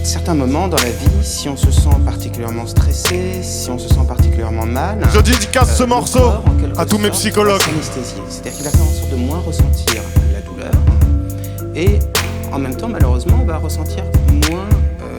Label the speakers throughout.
Speaker 1: certains moments dans la vie, si on se sent particulièrement stressé, si on se sent particulièrement mal,
Speaker 2: je dédicace ce morceau
Speaker 1: corps, en quelque
Speaker 2: à tous mes
Speaker 1: sorte,
Speaker 2: psychologues.
Speaker 1: va s'anesthésier. C'est-à-dire qu'il va faire en sorte de moins ressentir la douleur et en même temps, malheureusement, on va ressentir moins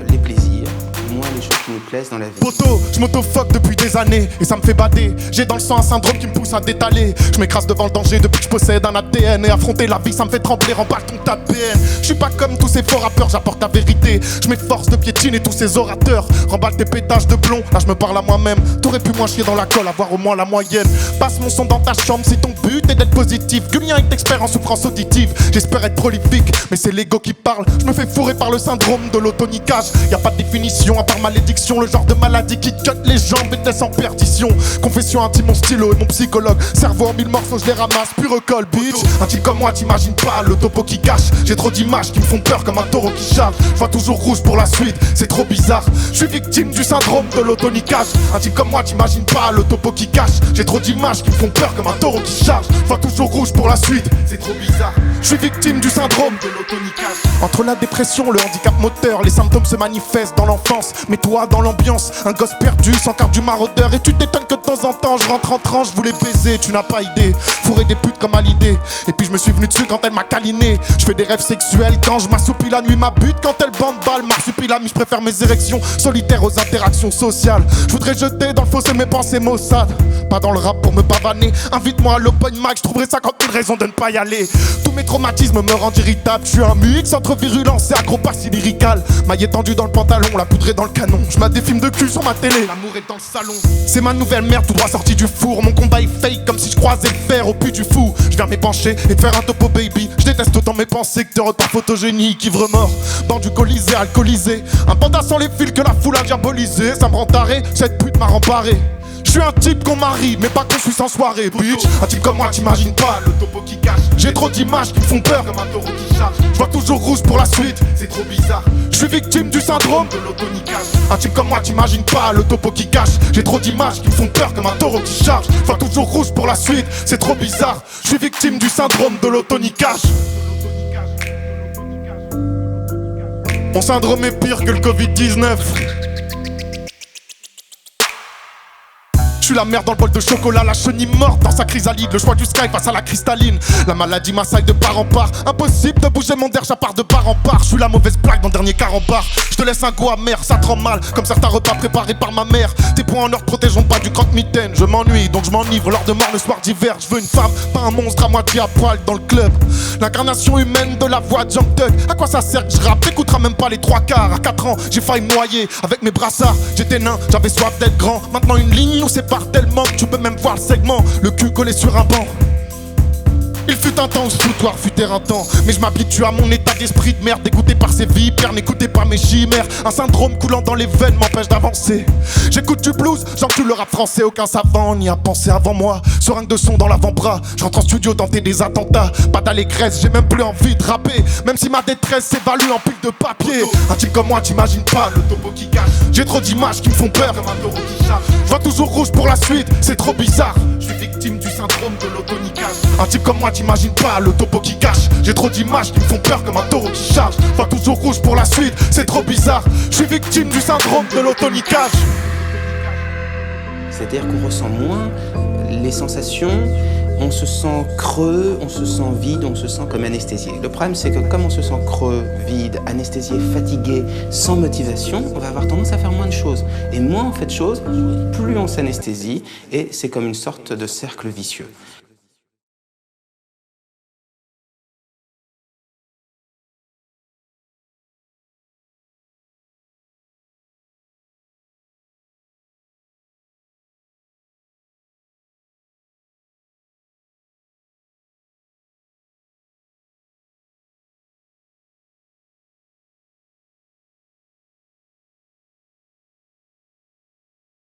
Speaker 1: les plaisirs, moins les choses qui nous plaisent dans la vie.
Speaker 2: Poto, je m'autofuck depuis des années et ça me fait bader. J'ai dans le sang un syndrome qui me pousse à détaler. Je m'écrase devant le danger depuis que je possède un ADN. Et affronter la vie ça me fait trembler, remballe ton tas de BN. Je suis pas comme tous ces faux rappeurs, j'apporte la vérité. Je m'efforce de piétiner tous ces orateurs. Remballe tes pétages de plomb, là je me parle à moi-même. T'aurais pu moins chier dans la colle, avoir au moins la moyenne. Passe mon son dans ta chambre si ton but est d'être positif. Gulien est expert en souffrance auditive. J'espère être prolifique, mais c'est l'ego qui parle. Je me fais fourrer par le syndrome de l'autonicage. Y a pas de définition à part malédiction, le genre de maladie qui cut les jambes et te laisse en perdition. Confession intime, mon stylo et mon psychologue. Cerveau en mille morceaux, je les ramasse, puis recolle, bitch. Un type comme moi, t'imagines pas le topo qui cache. J'ai trop d'images qui me font peur comme un taureau qui charge. Je vois toujours rouge pour la suite, c'est trop bizarre. Je suis victime du syndrome de l'autonicage. Un type comme moi, t'imagines pas le topo qui cache. J'ai trop d'images qui me font peur comme un taureau qui charge. Je vois toujours rouge pour la suite, c'est trop bizarre. Je suis victime du syndrome de l'autonicage. Entre la dépression, le handicap moteur, les symptômes se manifestent dans l'enfance. Mais toi, dans l'ambiance, un gosse perdu, sans carte du maraudeur. Et tu t'étonnes que de temps en temps, je rentre en tranche, je voulais baiser, tu n'as pas idée. Fourrer des putes comme à l'idée. Et puis je me suis venu dessus quand elle m'a câliné. Je fais des rêves sexuels quand je m'assoupis la nuit, ma bute. Quand elle bande balle, marsupilami, je préfère mes érections solitaires aux interactions sociales. Je voudrais jeter dans le fossé mes pensées maussades. Pas dans le rap pour me pavaner. Invite-moi à l'open mic, je trouverai 50 000 raisons de ne pas y aller. Tous mes traumatismes me rendent irritable. Je suis un mix entre virulence et acrobatie lyricale. Maille étendue dans le pantalon, la poudrée dans le canon. Je mets des films de cul sur ma télé, l'amour est dans le salon. C'est ma nouvelle merde tout droit sortie du four. Mon combat est fake comme si je croisais le fer au puits du fou. Je viens m'épancher et te faire un topo baby. Je déteste autant mes pensées que tes repas photogéniques. Ivre mort, dans du colisée, alcoolisé. Un panda sans les fils que la foule a diabolisé. Ça me rend taré, cette pute m'a remparé. Je suis un type qu'on marie, mais pas qu'on suisse en soirée, bitch. Un type comme moi, t'imagines pas le topo qui cache. J'ai trop d'images qui me font peur comme un taureau qui charge. Je vois toujours rouge pour la suite, c'est trop bizarre. Je suis victime du syndrome de l'autonicage. Un type comme moi, t'imagines pas le topo qui cache. J'ai trop d'images qui me font peur comme un taureau qui charge. Je vois toujours rouge pour la suite, c'est trop bizarre. Je suis victime du syndrome de l'autonicage. Mon syndrome est pire que le Covid-19. Je suis la merde dans le bol de chocolat, la chenille morte dans sa chrysalide. Le choix du sky face à la cristalline. La maladie m'assaille de part en part. Impossible de bouger mon derche à part de part en part. Je suis la mauvaise blague dans le dernier carambar. Je te laisse un goût amer, ça te rend mal. Comme certains repas préparés par ma mère. Tes points en or protégeons pas du croque-mitaine. Je m'ennuie donc je m'enivre lors de mort le soir d'hiver. Je veux une femme, pas un monstre à moitié à poil dans le club. L'incarnation humaine de la voix de Young Thug. À quoi ça sert que je rappe? T'écouteras même pas les trois quarts. À 4 ans, j'ai failli me noyer avec mes brassards. J'étais nain, j'avais soif d'être grand. Maintenant une ligne nous sépare tellement que tu peux même voir le segment, le cul collé sur un banc. Il fut un temps où ce foutoir fut éreintant. Mais je m'habitue à mon état d'esprit de merde. Dégoûté par ces vipères, n'écoutez pas mes chimères. Un syndrome coulant dans les veines m'empêche d'avancer. J'écoute du blues, j'encule le rap français. Aucun savant n'y a pensé avant moi. Seringue de son dans l'avant-bras. Je rentre en studio tenter des attentats. Pas d'allégresse, j'ai même plus envie de rapper. Même si ma détresse s'évalue en pile de papier. Un type comme moi, t'imagines pas le topo qui cache. J'ai trop d'images qui me font peur comme un taureau qui charge. Je vois toujours rouge pour la suite, c'est trop bizarre. Je suis victime du syndrome de l'autonicage. Un type comme moi, t'imagines pas le topo qui cache. J'ai trop d'images qui me font peur comme un taureau qui charge. Je vois toujours rouge pour la suite, c'est trop bizarre. Je suis victime du syndrome de l'autonicage.
Speaker 1: C'est-à-dire qu'on ressent moins les sensations, on se sent creux, on se sent vide, on se sent comme anesthésié. Le problème c'est que comme on se sent creux, vide, anesthésié, fatigué, sans motivation, on va avoir tendance à faire moins de choses. Et moins on fait de choses, plus on s'anesthésie, et c'est comme une sorte de cercle vicieux.